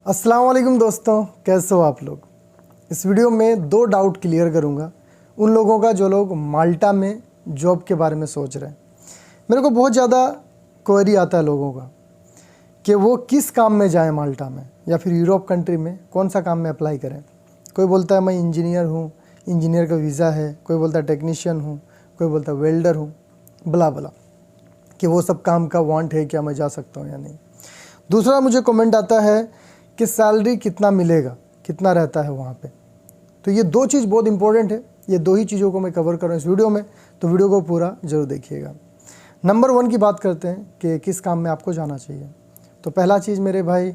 अस्सलाम वालेकुम दोस्तों, कैसे हो आप लोग। इस वीडियो में 2 डाउट क्लियर करूंगा उन लोगों का जो लोग माल्टा में जॉब के बारे में सोच रहे हैं। मेरे को बहुत ज़्यादा क्वेरी आता है लोगों का कि वो किस काम में जाएं माल्टा में या फिर यूरोप कंट्री में कौन सा काम में अप्लाई करें। कोई बोलता है मैं इंजीनियर हूँ, इंजीनियर का वीज़ा है, कोई बोलता है टेक्नीशियन हूँ, कोई बोलता है वेल्डर हूँ, बला बला कि वो सब काम का वांट है, क्या मैं जा सकता हूँ या नहीं। दूसरा मुझे कमेंट आता है कि सैलरी कितना मिलेगा, कितना रहता है वहाँ पे। तो ये 2 चीज़ बहुत इंपॉर्टेंट है, ये 2 ही चीज़ों को मैं कवर कर रहा हूँ इस वीडियो में, तो वीडियो को पूरा ज़रूर देखिएगा। नंबर 1 की बात करते हैं कि किस काम में आपको जाना चाहिए। तो पहला चीज़ मेरे भाई,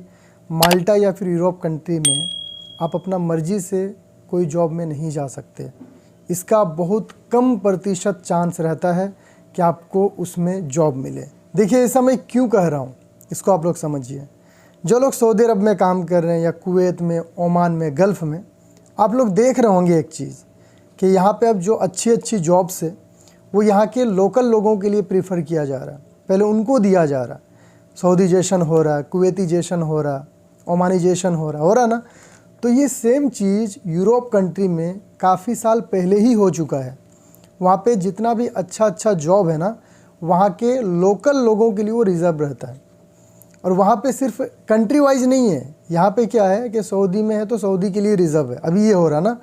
माल्टा या फिर यूरोप कंट्री में आप अपना मर्जी से कोई जॉब में नहीं जा सकते। इसका बहुत कम प्रतिशत चांस रहता है कि आपको उसमें जॉब मिले। देखिए ऐसा मैं क्यों कह रहा हूँ, इसको आप लोग समझिए। जो लोग सऊदी अरब में काम कर रहे हैं या कुवैत में, ओमान में, गल्फ़ में, आप लोग देख रहे होंगे एक चीज़ कि यहाँ पे अब जो अच्छी अच्छी जॉब्स है वो यहाँ के लोकल लोगों के लिए प्रीफर किया जा रहा है, पहले उनको दिया जा रहा है। सऊदीजेशन हो रहा है, कुवैतीजेशन हो रहा है, ओमानीजेशन हो रहा है ना। तो ये सेम चीज़ यूरोप कंट्री में काफ़ी साल पहले ही हो चुका है। वहाँ पे जितना भी अच्छा जॉब है ना, वहाँ के लोकल लोगों के लिए वो रिज़र्व रहता है। और वहाँ पे सिर्फ कंट्री वाइज नहीं है, यहाँ पे क्या है कि सऊदी में है तो सऊदी के लिए रिज़र्व है, अभी ये हो रहा ना।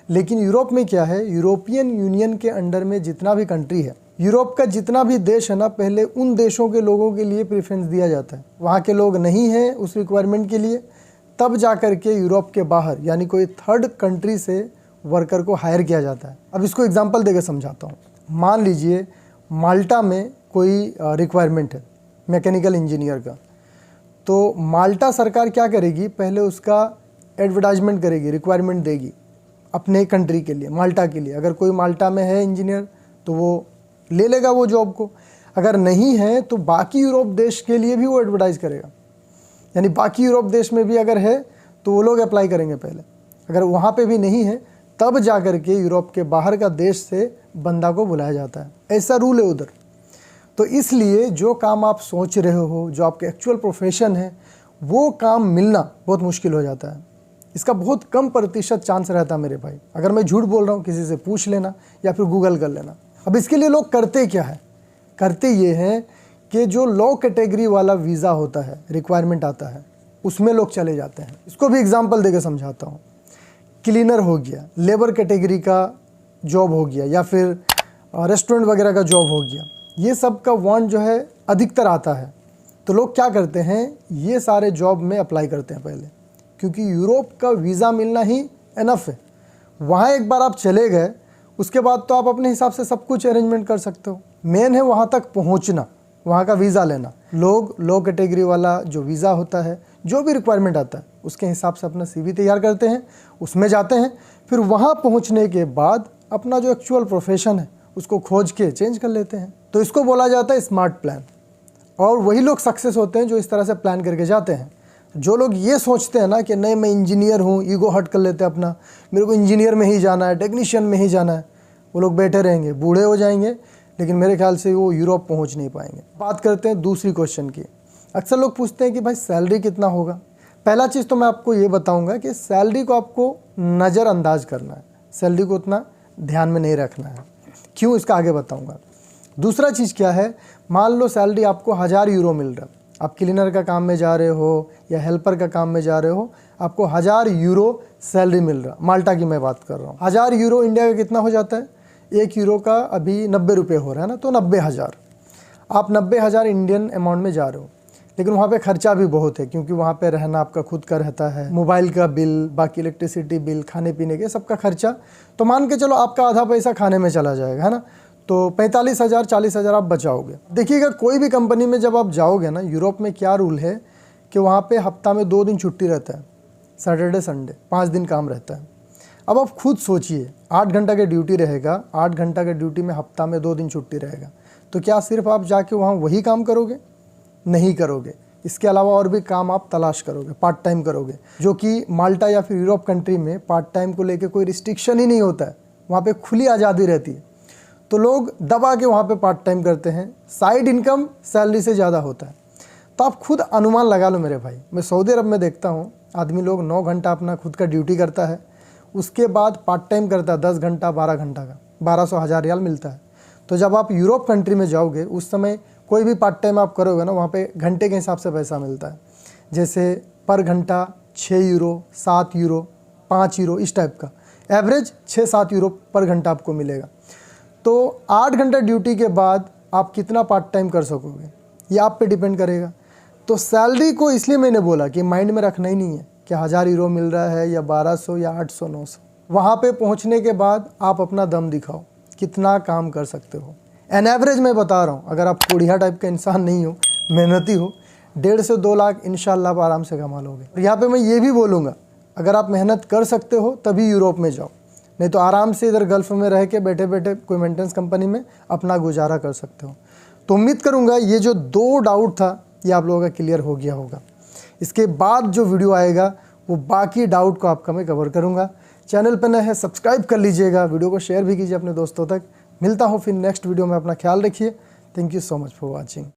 लेकिन यूरोप में क्या है, यूरोपियन यूनियन के अंडर में जितना भी कंट्री है, यूरोप का जितना भी देश है ना, पहले उन देशों के लोगों के लिए प्रेफरेंस दिया जाता है। वहाँ के लोग नहीं हैं उस रिक्वायरमेंट के लिए, तब जा कर के यूरोप के बाहर यानी कोई थर्ड कंट्री से वर्कर को हायर किया जाता है। अब इसको एग्जांपल देकर समझाता हूँ। मान लीजिए माल्टा में कोई रिक्वायरमेंट है मैकेनिकल इंजीनियर का, तो माल्टा सरकार क्या करेगी, पहले उसका एडवर्टाइजमेंट करेगी, रिक्वायरमेंट देगी अपने कंट्री के लिए, माल्टा के लिए। अगर कोई माल्टा में है इंजीनियर तो वो ले लेगा वो जॉब को, अगर नहीं है तो बाकी यूरोप देश के लिए भी वो एडवर्टाइज़ करेगा। यानी बाकी यूरोप देश में भी अगर है तो वो लोग अप्लाई करेंगे पहले, अगर वहाँ पे भी नहीं है तब जा कर के यूरोप के बाहर का देश से बंदा को बुलाया जाता है। ऐसा रूल है उधर। तो इसलिए जो काम आप सोच रहे हो, जो आपके एक्चुअल प्रोफेशन है, वो काम मिलना बहुत मुश्किल हो जाता है। इसका बहुत कम प्रतिशत चांस रहता है मेरे भाई। अगर मैं झूठ बोल रहा हूँ किसी से पूछ लेना या फिर गूगल कर लेना। अब इसके लिए लोग करते क्या है, करते ये हैं कि जो लो कैटेगरी वाला वीज़ा होता है, रिक्वायरमेंट आता है, उसमें लोग चले जाते हैं। इसको भी एग्जाम्पल देकर समझाता हूँ। क्लीनर हो गया, लेबर कैटेगरी का जॉब हो गया, या फिर रेस्टोरेंट वगैरह का जॉब हो गया, ये सब का वांट जो है अधिकतर आता है। तो लोग क्या करते हैं, ये सारे जॉब में अप्लाई करते हैं पहले, क्योंकि यूरोप का वीज़ा मिलना ही एनफ है। वहाँ एक बार आप चले गए, उसके बाद तो आप अपने हिसाब से सब कुछ अरेंजमेंट कर सकते हो। मेन है वहाँ तक पहुँचना, वहाँ का वीज़ा लेना। लोग लो कैटेगरी वाला जो वीज़ा होता है, जो भी रिक्वायरमेंट आता है, उसके हिसाब से अपना CV तैयार करते हैं, उसमें जाते हैं। फिर वहाँ पहुँचने के बाद अपना जो एक्चुअल प्रोफेशन है उसको खोज के चेंज कर लेते हैं। तो इसको बोला जाता है स्मार्ट प्लान। और वही लोग सक्सेस होते हैं जो इस तरह से प्लान करके जाते हैं। जो लोग ये सोचते हैं ना कि नहीं मैं इंजीनियर हूँ, ईगो हट कर लेते हैं अपना, मेरे को इंजीनियर में ही जाना है, टेक्नीशियन में ही जाना है, वो लोग बैठे रहेंगे, बूढ़े हो जाएंगे, लेकिन मेरे ख्याल से वो यूरोप पहुँच नहीं पाएंगे। बात करते हैं दूसरी क्वेश्चन की। अक्सर लोग पूछते हैं कि भाई सैलरी कितना होगा। पहला चीज़ तो मैं आपको ये बताऊँगा कि सैलरी को आपको नज़रअंदाज करना है, सैलरी को उतना ध्यान में नहीं रखना है। क्यों, इसका आगे बताऊँगा। दूसरा चीज़ क्या है, मान लो सैलरी आपको 1000 यूरो मिल रहा है, आप क्लीनर का काम में जा रहे हो या हेल्पर का काम में जा रहे हो, आपको 1000 यूरो सैलरी मिल रहा है। माल्टा की मैं बात कर रहा हूँ। 1000 यूरो इंडिया का कितना हो जाता है, 1 यूरो का अभी 90 रुपये हो रहा है ना, तो 90,000। आप 90,000 इंडियन अमाउंट में जा रहे हो, लेकिन वहाँ पे खर्चा भी बहुत है, क्योंकि वहाँ पे रहना आपका खुद का रहता है, मोबाइल का बिल, बाकी इलेक्ट्रिसिटी बिल, खाने पीने के सबका खर्चा। तो मान के चलो आपका आधा पैसा खाने में चला जाएगा, है ना, तो 45,000 40,000 आप बचाओगे। देखिएगा कोई भी कंपनी में जब आप जाओगे ना, यूरोप में क्या रूल है कि वहाँ पे हफ्ता में 2 दिन छुट्टी रहता है, सैटरडे संडे, 5 दिन काम रहता है। अब आप खुद सोचिए, 8 घंटा का ड्यूटी रहेगा, 8 घंटा का ड्यूटी में हफ्ता में 2 दिन छुट्टी रहेगा, तो क्या सिर्फ आप जाके वहाँ वही काम करोगे? नहीं करोगे। इसके अलावा और भी काम आप तलाश करोगे, पार्ट टाइम करोगे, जो कि माल्टा या फिर यूरोप कंट्री में पार्ट टाइम को लेके कोई रिस्ट्रिक्शन ही नहीं होता है, वहाँ पे खुली आज़ादी रहती है। तो लोग दबा के वहाँ पे पार्ट टाइम करते हैं, साइड इनकम सैलरी से ज़्यादा होता है। तो आप खुद अनुमान लगा लो मेरे भाई। मैं सऊदी अरब में देखता हूँ आदमी लोग 9 घंटा अपना खुद का ड्यूटी करता है, उसके बाद पार्ट टाइम करता है 10 घंटा 12 घंटा का, 1200 रियाल मिलता है। तो जब आप यूरोप कंट्री में जाओगे उस समय कोई भी पार्ट टाइम आप करोगे ना, वहाँ पे घंटे के हिसाब से पैसा मिलता है। जैसे पर घंटा 6 यूरो, 7 यूरो, 5 यूरो, इस टाइप का एवरेज 6-7 यूरो पर घंटा आपको मिलेगा। तो 8 घंटा ड्यूटी के बाद आप कितना पार्ट टाइम कर सकोगे, ये आप पे डिपेंड करेगा। तो सैलरी को इसलिए मैंने बोला कि माइंड में रखना ही नहीं है कि 1000 यूरो मिल रहा है या 1200 या 800 900। वहाँ पे पहुँचने के बाद आप अपना दम दिखाओ, कितना काम कर सकते हो। एन एवरेज मैं बता रहा हूँ, अगर आप कोढ़िया टाइप का इंसान नहीं हो, मेहनती हो, 1.5 से 2 लाख इंशाल्लाह आप आराम से कमा लोगे। और यहाँ पे मैं ये भी बोलूँगा, अगर आप मेहनत कर सकते हो तभी यूरोप में जाओ, नहीं तो आराम से इधर गल्फ़ में रह के बैठे बैठे कोई मेंटेनेंस कंपनी में अपना गुजारा कर सकते हो। तो उम्मीद करूँगा ये जो 2 डाउट था ये आप लोगों का क्लियर हो गया होगा। इसके बाद जो वीडियो आएगा वो बाकी डाउट को आपका मैं कवर करूँगा। चैनल पर नए हैं सब्सक्राइब कर लीजिएगा, वीडियो को शेयर भी कीजिए अपने दोस्तों तक। मिलता हूँ फिर नेक्स्ट वीडियो में, अपना ख्याल रखिए। Thank you so much for watching.